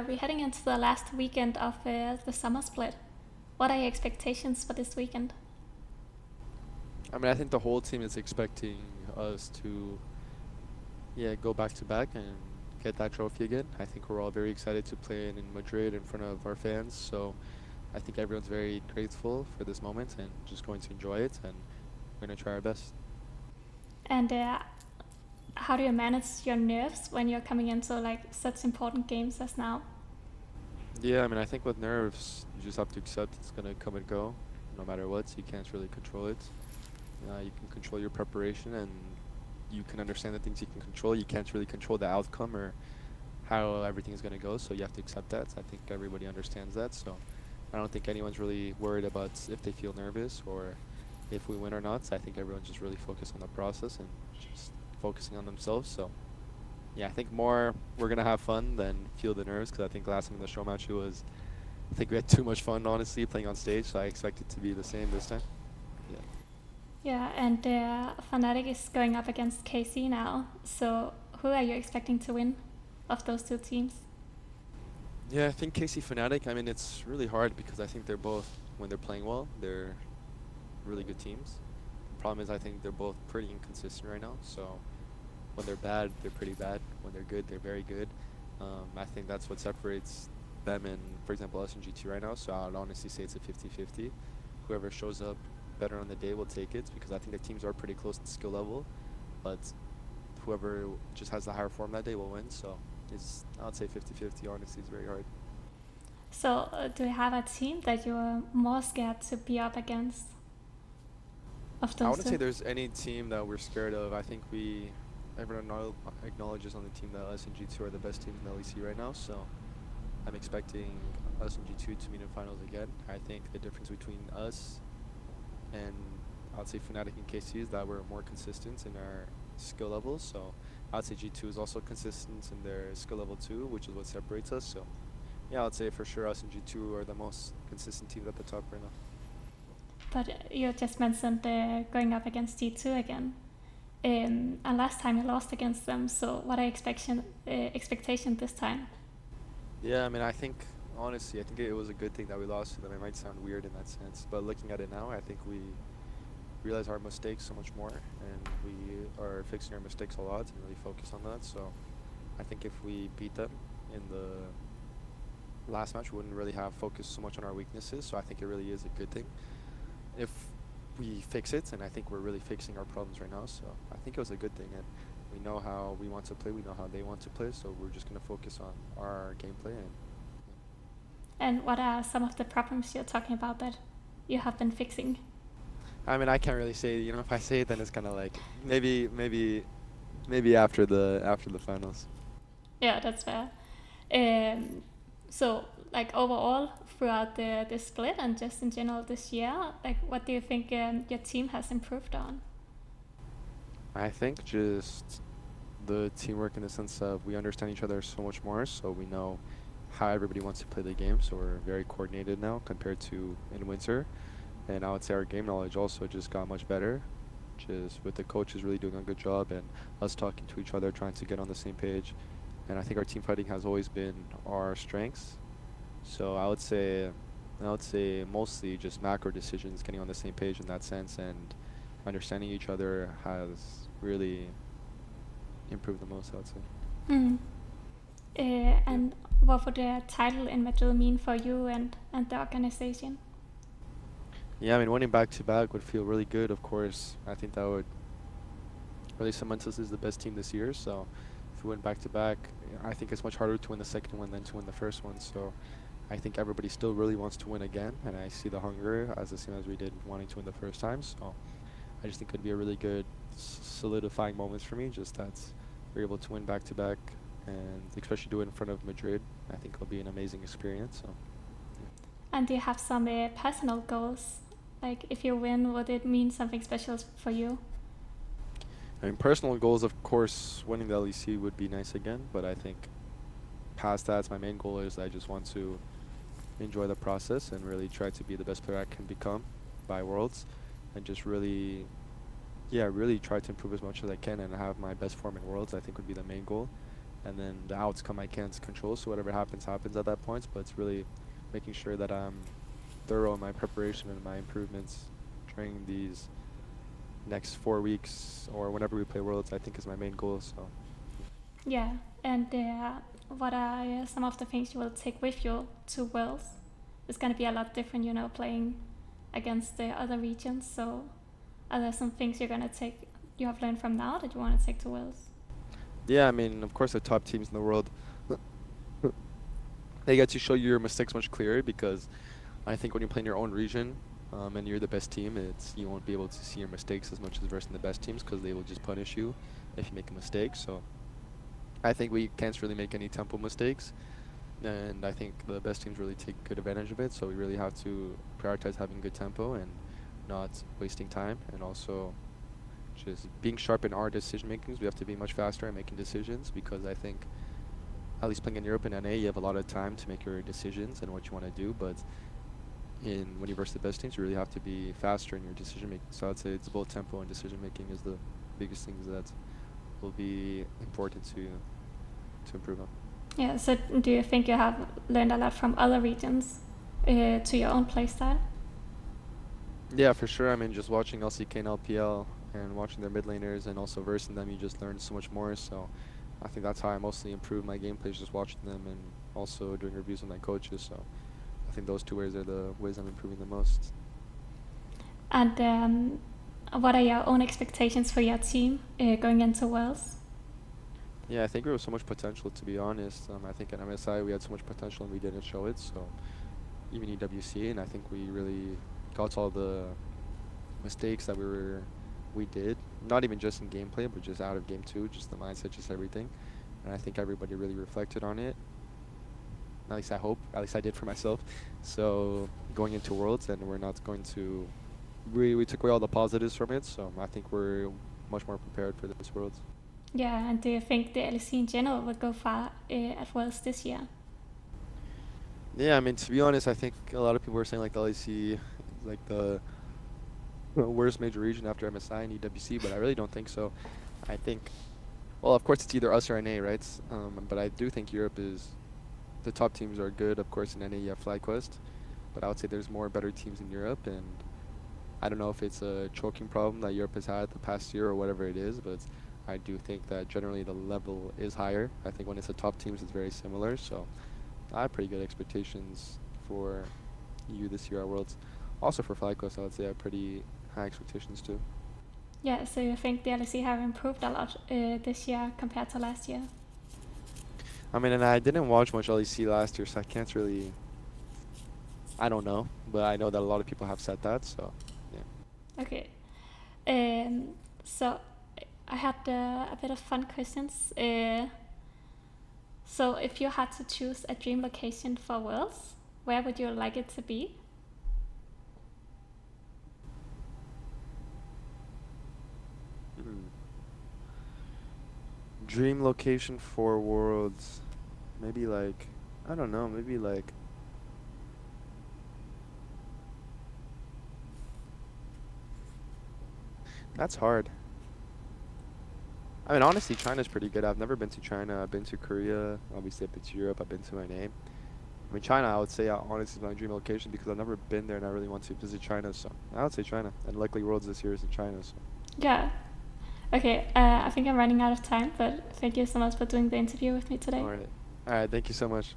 we're heading into the last weekend of the summer split. What are your expectations for this weekend? I mean, I think the whole team is expecting us to, go back to back and get that trophy again. I think we're all very excited to play in Madrid in front of our fans. So I think everyone's very grateful for this moment and just going to enjoy it. And we're going to try our best. And how do you manage your nerves when you're coming into like such important games as now? Yeah, I mean, I think with nerves, you just have to accept it's going to come and go no matter what. So you can't really control it. You can control your preparation and you can understand the things you can control. You can't really control the outcome or how everything is going to go. So you have to accept that. I think everybody understands that. So I don't think anyone's really worried about if they feel nervous or if we win or not. So I think everyone's just really focused on the process and just focusing on themselves. So yeah, I think more we're going to have fun than feel the nerves because I think last time in the show match I think we had too much fun, honestly, playing on stage. So I expect it to be the same this time. Yeah. Yeah, and Fnatic is going up against KC now. So who are you expecting to win of those two teams? Yeah, I think Casey Fnatic, I mean, it's really hard because I think they're both, when they're playing well, they're really good teams. The problem is I think they're both pretty inconsistent right now. So when they're bad, they're pretty bad. When they're good, they're very good. I think that's what separates them and, for example, us and GT right now. So I would honestly say it's a 50-50. Whoever shows up better on the day will take it because I think the teams are pretty close in skill level. But whoever just has the higher form that day will win. So I would say 50-50, honestly. It's very hard. So do you have a team that you're more scared to be up against of I those wouldn't say two? there's any team that we're scared of. I think everyone acknowledges on the team that us and G2 are the best teams in the LEC right now. So I'm expecting us and G2 to meet in finals again. I think the difference between us and I'd say Fnatic and KC is that we're more consistent in our skill levels. So I'd say G2 is also consistent in their skill level too, which is what separates us. So yeah, I'd say for sure us and G2 are the most consistent teams at the top right now. But you just mentioned going up against G2 again. And last time you lost against them, so what are expectation this time? Yeah, I mean, I think honestly, I think it was a good thing that we lost to them. It might sound weird in that sense, but looking at it now, I think we realize our mistakes so much more, and we are fixing our mistakes a lot and really focus on that. So I think if we beat them in the last match, we wouldn't really have focused so much on our weaknesses. So I think it really is a good thing if we fix it, and I think we're really fixing our problems right now. So I think it was a good thing, and we know how we want to play. We know how they want to play. So we're just gonna focus on our gameplay and. And what are some of the problems you're talking about that you have been fixing? I mean, I can't really say. If I say it, then it's kind of like maybe after the finals. Yeah, that's fair. Um, so, like overall, throughout the split and just in general this year, like what do you think your team has improved on? I think just the teamwork in the sense of we understand each other so much more, so we know how everybody wants to play the game. So we're very coordinated now compared to in winter. And I would say our game knowledge also just got much better. Just with the coaches really doing a good job and us talking to each other, trying to get on the same page. And I think our team fighting has always been our strengths. So I would say mostly just macro decisions, getting on the same page in that sense, and understanding each other has really improved the most, I would say. Mm. Yeah. And what would the title in Madrid mean for you and the organization? Yeah, I mean, winning back to back would feel really good, of course. I think that would really cement us as the best team this year. So if we win back to back, I think it's much harder to win the second one than to win the first one. So I think everybody still really wants to win again, and I see the hunger as the same as we did wanting to win the first time. So I just think it'd be a really good solidifying moment for me, just that we're able to win back to back, and especially do it in front of Madrid. I think it'll be an amazing experience. So yeah. And do you have some personal goals? Like if you win, would it mean something special for you? I mean, personal goals, of course, winning the LEC would be nice again, but I think past that, my main goal is I just want to enjoy the process and really try to be the best player I can become by Worlds, and just really, yeah, really try to improve as much as I can and have my best form in Worlds. I think would be the main goal. and then the outcome I can't control. So whatever happens, happens at that point. But it's really making sure that I'm thorough in my preparation and my improvements during these next 4 weeks or whenever we play Worlds. I think is my main goal. So Yeah, and what are some of the things you will take with you to Worlds? It's going to be a lot different, playing against the other regions. So, are there some things you have learned from now that you want to take to Worlds? yeah, I mean, of course, the top teams in the world, they get to show you your mistakes much clearer because I think when you play in your own region and you're the best team, you won't be able to see your mistakes as much as versus the best teams because they will just punish you if you make a mistake. So I think we can't really make any tempo mistakes, and I think the best teams really take good advantage of it. So we really have to prioritize having good tempo and not wasting time, and also just being sharp in our decision makings. We have to be much faster at making decisions because I think, at least playing in Europe and NA, you have a lot of time to make your decisions and what you want to do. But when you versus the best teams, you really have to be faster in your decision making. So I'd say it's both tempo and decision making is the biggest things that will be important to improve on. Yeah, so do you think you have learned a lot from other regions to your own playstyle? Yeah, for sure. I mean, just watching LCK and LPL and watching their mid laners and also versing them, you just learn so much more. So I think that's how I mostly improve my gameplay, is just watching them and also doing reviews with my coaches. So I think those two ways are the ways I'm improving the most. And what are your own expectations for your team going into Worlds? Yeah, I think we have so much potential, to be honest. I think at MSI we had so much potential and we didn't show it. So even EWC, and I think we really got all the mistakes that we did, not even just in gameplay, but just out of game 2, just the mindset, just everything. And I think everybody really reflected on it. At least I hope. At least I did for myself. So going into Worlds, and we're not going to. We took away all the positives from it. So I think we're much more prepared for this Worlds. Yeah, and do you think the LEC in general will go far at Worlds this year? Yeah, I mean, to be honest, I think a lot of people were saying like the LEC is like the worst major region after MSI and EWC, but I really don't think so. I think, well, of course it's either us or NA, right? But I do think Europe is, the top teams are good. Of course in NA you have FlyQuest, but I would say there's more better teams in Europe, and I don't know if it's a choking problem that Europe has had the past year or whatever it is, but I do think that generally the level is higher. I think when it's the top teams, it's very similar. So I have pretty good expectations for EU this year at Worlds. Also for FlyQuest, I would say I have pretty high expectations too. Yeah, so you think the LEC have improved a lot this year compared to last year? I mean, and I didn't watch much LEC last year, so I can't really, I don't know, but I know that a lot of people have said that, so yeah. Okay. So I had a bit of fun questions. So if you had to choose a dream location for Worlds, where would you like it to be? Dream location for Worlds, maybe like, I don't know, maybe like, that's hard. I mean, honestly, China's pretty good. I've never been to China. I've been to Korea. Obviously, I've been to Europe. I've been to NA. I mean, China, I would say, honestly, is my dream location because I've never been there and I really want to visit China. So I would say China. And luckily, Worlds this year is in China. So Yeah. Okay, I think I'm running out of time, but thank you so much for doing the interview with me today. all right. All right. Thank you so much.